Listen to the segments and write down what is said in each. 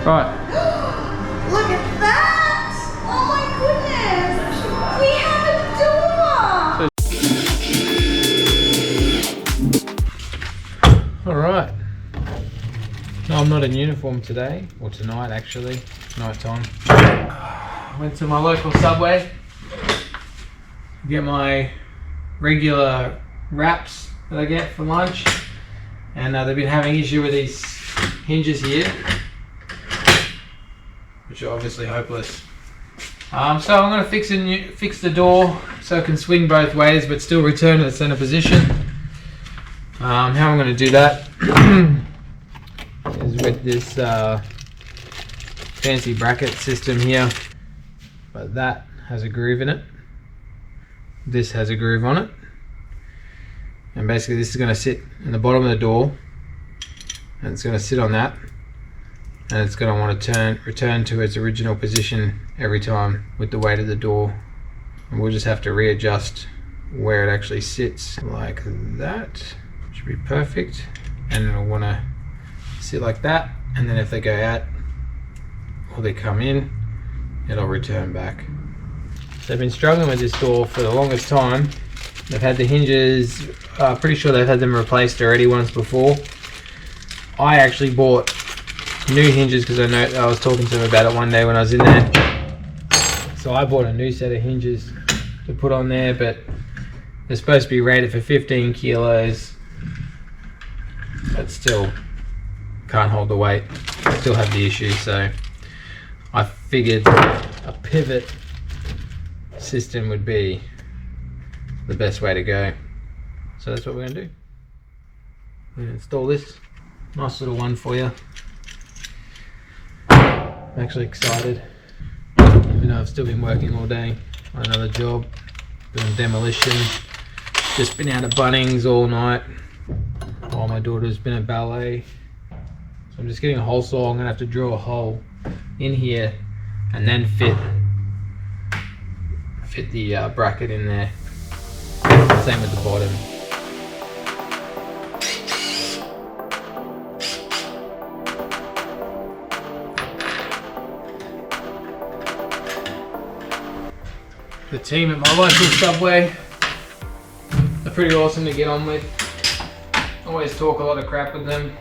Right. Look at that! Oh my goodness! We have a door! Alright. No, I'm not in uniform today, or tonight actually. Night time. Went to my local Subway. Get my regular wraps that I get for lunch. And they've been having issue with these hinges here, which are obviously hopeless. So I'm going to fix the door so it can swing both ways but still return to the center position. How I'm going to do that is with this fancy bracket system here, but that has a groove in it. This has a groove on it, and basically this is going to sit in the bottom of the door, and it's going to sit on that, and it's going to want to return to its original position every time with the weight of the door, and we'll just have to readjust where it actually sits like that. Should be perfect, and it'll want to sit like that, and then if they go out or they come in, it'll return back. So they've been struggling with this door for the longest time. They've had the hinges, pretty sure they've had them replaced already once before. I actually bought new hinges because I was talking to them about it one day when I was in there. So I bought a new set of hinges to put on there, but they're supposed to be rated for 15 kilos, but still can't hold the weight. Still have the issue, so I figured a pivot system would be the best way to go. So that's what we're going to do. We're going to install this. Nice little one for you. I'm actually excited, even though I've still been working all day on another job, doing demolition. Just been out at Bunnings all night while my daughter's been at ballet. So I'm just getting a hole saw. I'm going to have to drill a hole in here and then fit the bracket in there. Same with the bottom. The team at my local Subway are pretty awesome to get on with. Always talk a lot of crap with them.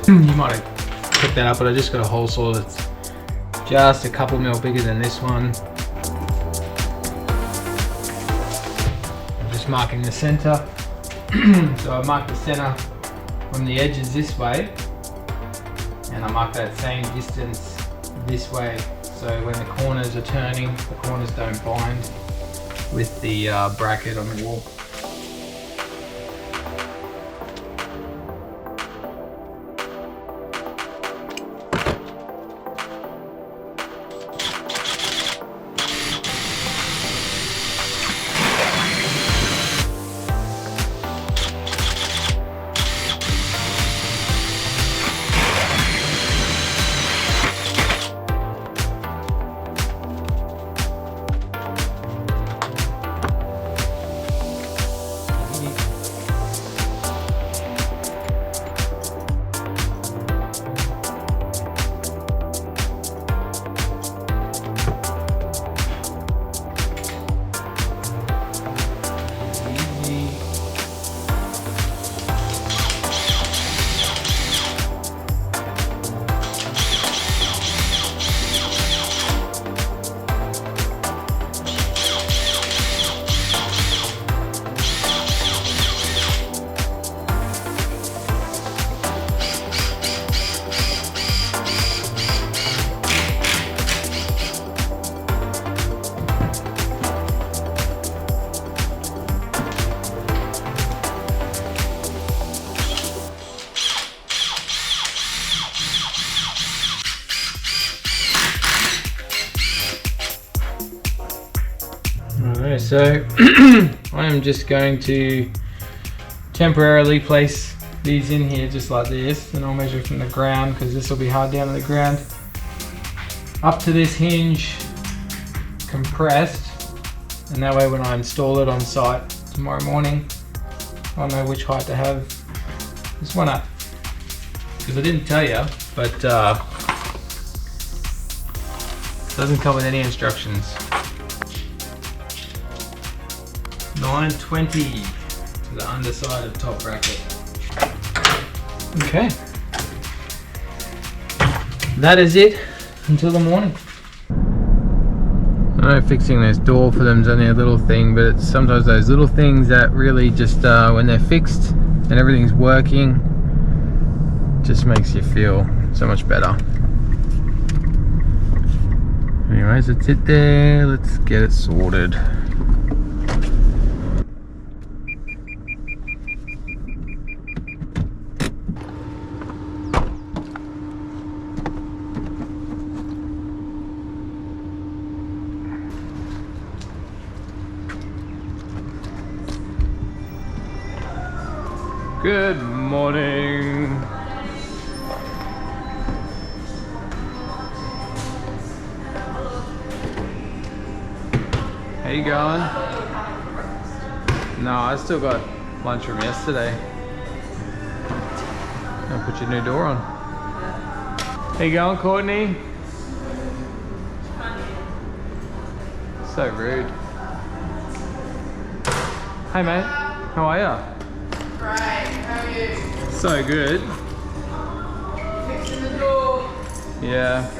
You might have picked that up, but I just got a hole saw that's just a couple mil bigger than this one. I'm just marking the center. So I marked the center from the edges this way, and I mark that same distance this way, so when the corners are turning, the corners don't bind with the bracket on the wall. So I am just going to temporarily place these in here just like this, and I'll measure from the ground because this will be hard down to the ground up to this hinge compressed, and that way when I install it on site tomorrow morning I'll know which height to have this one up, because I didn't tell you, but it doesn't come with any instructions. 920 to the underside of top bracket. Okay, that is it until the morning. I know fixing this door for them is only a little thing, but it's sometimes those little things that really just when they're fixed and everything's working, just makes you feel so much better. Anyways, that's it there. Let's get it sorted. Good morning. How you going? No, I still got lunch from yesterday. I'll put your new door on. How you going, Courtney? So rude. Hey mate, how are ya? Great, how are you? So good. Fixing the door. Yeah.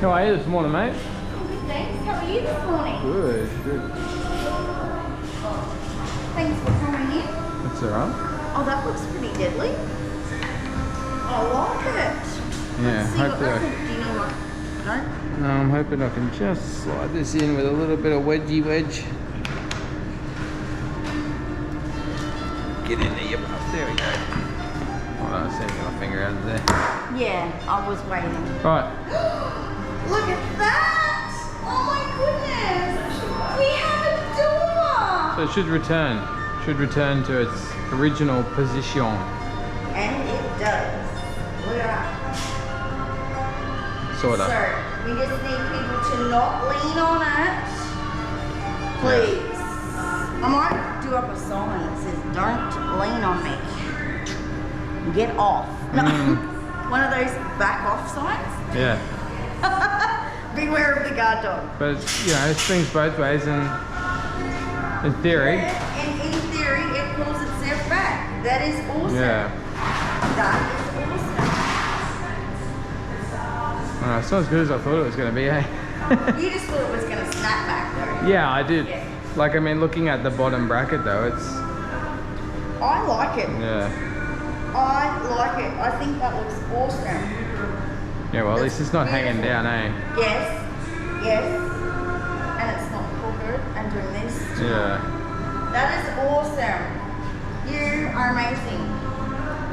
How are you this morning, mate? Good, thanks. How are you this morning? Good, good. Thanks for coming in. That's alright. Oh, that looks pretty deadly. I like it. Yeah, Let's see hopefully what that do you know what? No? No, I'm hoping I can just slide this in with a little bit of wedgie wedge. Get in there, you buff. There we go. Hold on a second, get my finger out of there. Yeah, I was waiting. Right. Look at that! Oh my goodness! We have a door! So it should return to its original position. And it does. Look at that. Sorta. So, we just need people to not lean on it. Please. I might do up a sign that says, "Don't lean on me. Get off." No. One of those back off signs. Yeah. Beware of the guard dog. But it's, you know, it swings both ways, and in theory. Yeah, and in theory, it pulls itself back. That is awesome. Yeah. That is awesome. It's not as good as I thought it was going to be, eh? You just thought it was going to snap back though. Yeah, I did. Yeah. Like, I mean, looking at the bottom bracket though, it's... I like it. Yeah. I like it. I think that looks awesome. Yeah, well, at least it's not hanging down, eh? Yes, yes. And it's not crooked and doing this. Yeah. That is awesome. You are amazing.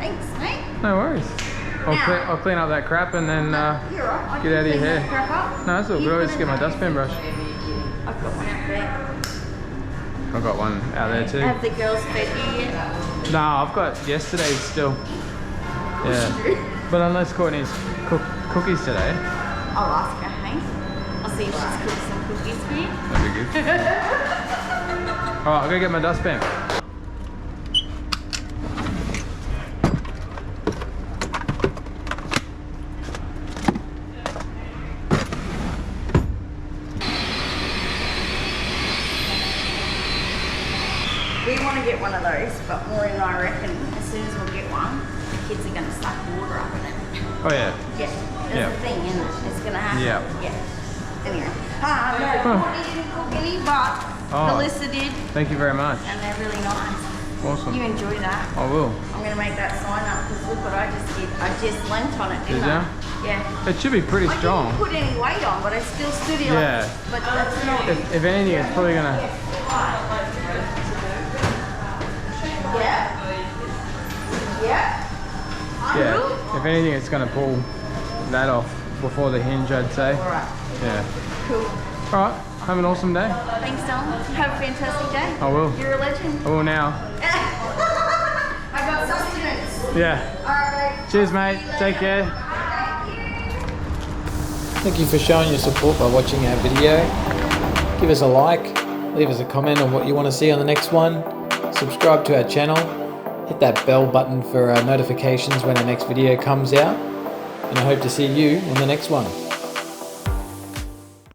Thanks, mate. No worries. Now- I'll clean up that crap and then You're right. I get can out of your clean hair. that crap up. No, that's all You good. I'll put just it get my in dustpan brush. I've got one out there. I've got one out there too. Have the girls fed you yet? No, I've got yesterday's still. Yeah. But unless Courtney's cookies today. I'll ask her, hey? I'll see if she's cooked some cookies for you. That'd be good. Alright, I'll go get my dustpan. We want to get one of those, but Maureen and I reckon as soon as we get one, the kids are going to suck water up in it. Oh yeah. Yeah, that's Yeah. the thing, isn't it? It's going to happen. Yeah. Anyway. No, Courtney didn't cook any, but Melissa did, Thank you very much. and they're really nice. Awesome. You enjoy that. I will. I'm going to make that sign up because look what I just did. I just leant on it, didn't Did I? ya? Yeah. It should be pretty I strong. didn't put any weight on, but I still stood here Yeah. like, but that's not... If anything, it's probably gonna. Yeah? Yeah? Yeah. If anything, it's gonna pull that off before the hinge, I'd say. Alright, Yeah. cool. Alright. Have an awesome day. Thanks, Dylan. Have a fantastic day. I will. You're a legend. I will now. I got sustenance. Yeah. Alright, babe. Cheers, mate. Take care. Thank you for showing your support by watching our video. Give us a like, leave us a comment on what you want to see on the next one, subscribe to our channel, hit that bell button for notifications when our next video comes out, and I hope to see you on the next one.